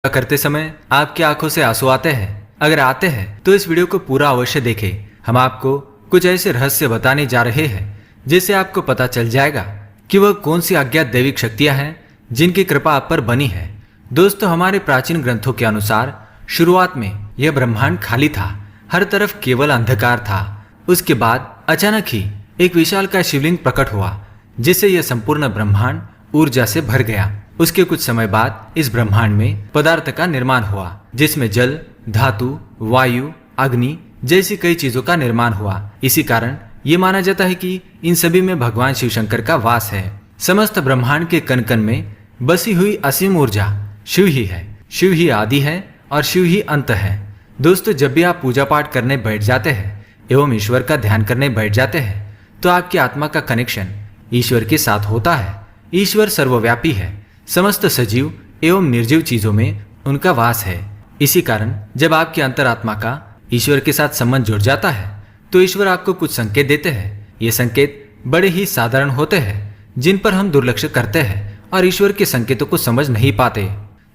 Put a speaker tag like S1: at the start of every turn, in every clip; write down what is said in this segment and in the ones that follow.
S1: करते समय आपकी आंखों से आंसू आते हैं? अगर आते हैं तो इस वीडियो को पूरा अवश्य देखें। हम आपको कुछ ऐसे रहस्य बताने जा रहे हैं जिससे आपको पता चल जाएगा कि वह कौन सी अज्ञात दैविक शक्तियां हैं जिनकी कृपा आप पर बनी है। दोस्तों, हमारे प्राचीन ग्रंथों के अनुसार शुरुआत में यह ब्रह्मांड खाली था, हर तरफ केवल अंधकार था। उसके बाद अचानक ही एक विशालकाय शिवलिंग प्रकट हुआ जिससे यह संपूर्ण ब्रह्मांड ऊर्जा से भर गया। उसके कुछ समय बाद इस ब्रह्मांड में पदार्थ का निर्माण हुआ जिसमें जल, धातु, वायु, अग्नि जैसी कई चीजों का निर्माण हुआ। इसी कारण ये माना जाता है कि इन सभी में भगवान शिव शंकर का वास है। समस्त ब्रह्मांड के कण कण में बसी हुई असीम ऊर्जा शिव ही है। शिव ही आदि है और शिव ही अंत है। दोस्तों, जब भी आप पूजा पाठ करने बैठ जाते हैं एवं ईश्वर का ध्यान करने बैठ जाते हैं तो आपकी आत्मा का कनेक्शन ईश्वर के साथ होता है। ईश्वर सर्वव्यापी है, समस्त सजीव एवं निर्जीव चीजों में उनका वास है। इसी कारण जब आपकी अंतरात्मा का ईश्वर के साथ संबंध जुड़ जाता है तो ईश्वर आपको कुछ संकेत देते हैं। ये संकेत बड़े ही साधारण होते हैं जिन पर हम दुर्लक्ष्य करते हैं और ईश्वर के संकेतों को समझ नहीं पाते।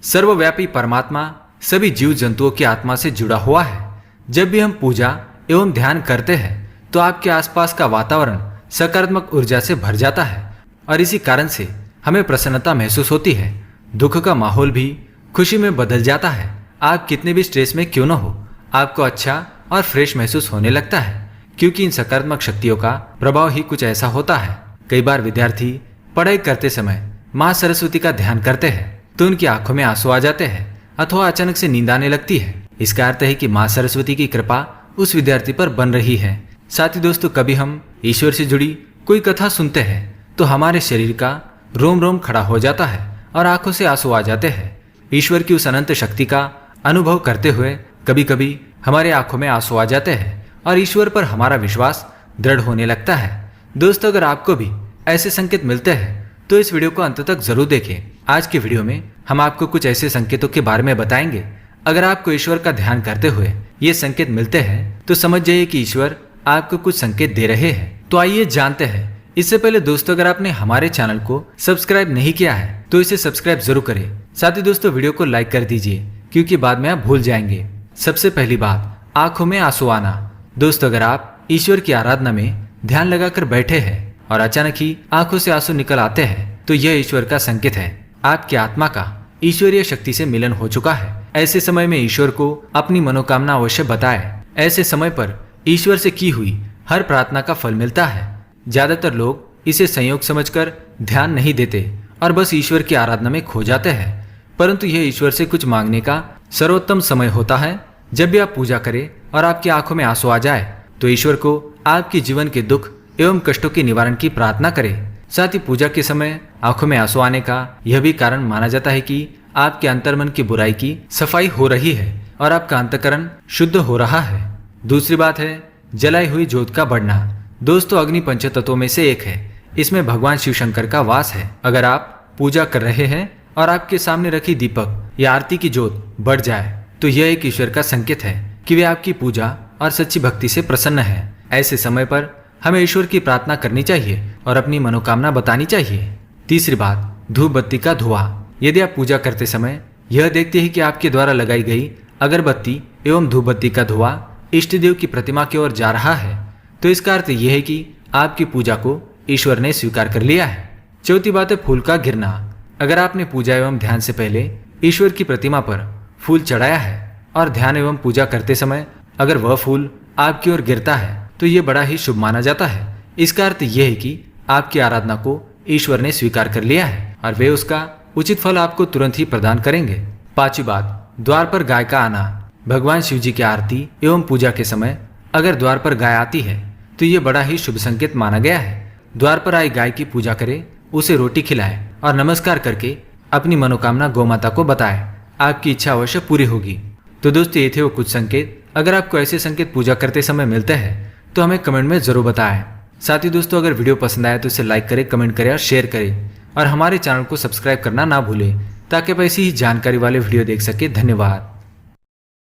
S1: सर्वव्यापी परमात्मा सभी जीव जंतुओं की आत्मा से जुड़ा हुआ है। जब भी हम पूजा एवं ध्यान करते हैं तो आपके आसपास का वातावरण सकारात्मक ऊर्जा से भर जाता है और इसी कारण से हमें प्रसन्नता महसूस होती है। दुख का माहौल भी खुशी में बदल जाता है। आप कितने भी स्ट्रेस में क्यों न हो, आपको अच्छा और फ्रेश महसूस होने लगता है, क्योंकि इन सकारात्मक शक्तियों का प्रभाव ही कुछ ऐसा होता है। कई बार विद्यार्थी पढ़ाई करते समय माँ सरस्वती का ध्यान करते हैं तो उनकी आंखों में आंसू आ जाते हैं अथवा अचानक से नींद आने लगती है। इसका अर्थ है कि माँ सरस्वती की कृपा उस विद्यार्थी पर बन रही है। साथ ही दोस्तों, कभी हम ईश्वर से जुड़ी कोई कथा सुनते हैं तो हमारे शरीर का रोम रोम खड़ा हो जाता है और आंखों से आंसू आ जाते हैं। ईश्वर की उस अनंत शक्ति का अनुभव करते हुए कभी कभी हमारे आंखों में आंसू आ जाते हैं और ईश्वर पर हमारा विश्वास दृढ़ होने लगता है। दोस्तों, अगर आपको भी ऐसे संकेत मिलते हैं तो इस वीडियो को अंत तक जरूर देखें। आज के वीडियो में हम आपको कुछ ऐसे संकेतों के बारे में बताएंगे। अगर आपको ईश्वर का ध्यान करते हुए ये संकेत मिलते हैं तो समझ जाइए कि ईश्वर आपको कुछ संकेत दे रहे हैं। तो आइए जानते हैं। इससे पहले दोस्तों, अगर आपने हमारे चैनल को सब्सक्राइब नहीं किया है तो इसे सब्सक्राइब जरूर करें। साथ ही दोस्तों, वीडियो को लाइक कर दीजिए क्योंकि बाद में आप भूल जाएंगे। सबसे पहली बात, आंखों में आंसू आना। दोस्तों, अगर आप ईश्वर की आराधना में ध्यान लगाकर बैठे हैं और अचानक ही आंखों से आंसू निकल आते हैं तो यह ईश्वर का संकेत है। आपकी आत्मा का ईश्वरीय शक्ति से मिलन हो चुका है। ऐसे समय में ईश्वर को अपनी मनोकामना अवश्य बताएं। ऐसे समय पर ईश्वर से की हुई हर प्रार्थना का फल मिलता है। ज्यादातर लोग इसे संयोग समझकर ध्यान नहीं देते और बस ईश्वर की आराधना में खो जाते हैं, परंतु यह ईश्वर से कुछ मांगने का सर्वोत्तम समय होता है। जब भी आप पूजा करें और आपकी आंखों में आंसू आ जाए तो ईश्वर को आपके जीवन के दुख एवं कष्टों के निवारण की प्रार्थना करें। साथ ही पूजा के समय आंखों में आंसू आने का यह भी कारण माना जाता है कि आपके अंतर्मन की बुराई की सफाई हो रही है और आपका अंतःकरण शुद्ध हो रहा है। दूसरी बात है जलाई हुई ज्योत का बढ़ना। दोस्तों, अग्नि पंचतत्वों में से एक है। इसमें भगवान शिव शंकर का वास है। अगर आप पूजा कर रहे हैं और आपके सामने रखी दीपक या आरती की ज्योत बढ़ जाए तो यह एक ईश्वर का संकेत है कि वे आपकी पूजा और सच्ची भक्ति से प्रसन्न है। ऐसे समय पर हमें ईश्वर की प्रार्थना करनी चाहिए और अपनी मनोकामना बतानी चाहिए। तीसरी बात, धूप बत्ती का धुआं। यदि आप पूजा करते समय यह देखते हैं कि आपके द्वारा लगाई गई अगरबत्ती एवं धूप बत्ती का धुआं इष्ट देव की प्रतिमा की ओर जा रहा है तो इसका अर्थ यह है कि आपकी पूजा को ईश्वर ने स्वीकार कर लिया है। चौथी बात है फूल का गिरना। अगर आपने पूजा एवं ध्यान से पहले ईश्वर की प्रतिमा पर फूल चढ़ाया है और ध्यान एवं पूजा करते समय अगर वह फूल आपकी ओर गिरता है तो यह बड़ा ही शुभ माना जाता है। इसका अर्थ यह है कि आपकी आराधना को ईश्वर ने स्वीकार कर लिया है और वे उसका उचित फल आपको तुरंत ही प्रदान करेंगे। पांचवी बात, द्वार पर गाय का आना। भगवान शिव जी की आरती एवं पूजा के समय अगर द्वार पर गाय आती है तो ये बड़ा ही शुभ संकेत माना गया है। द्वार पर आई गाय की पूजा करें, उसे रोटी खिलाएं और नमस्कार करके अपनी मनोकामना गौ माता को बताएं। आपकी इच्छा अवश्य पूरी होगी। तो दोस्तों, ये थे वो कुछ संकेत। अगर आपको ऐसे संकेत पूजा करते समय मिलते हैं तो हमें कमेंट में जरूर बताएं। साथ ही दोस्तों, अगर वीडियो पसंद आए तो इसे लाइक करें, कमेंट करें और शेयर करें और हमारे चैनल को सब्सक्राइब करना ना भूलें ताकि आप ऐसी ही जानकारी वाले वीडियो देख सके। धन्यवाद।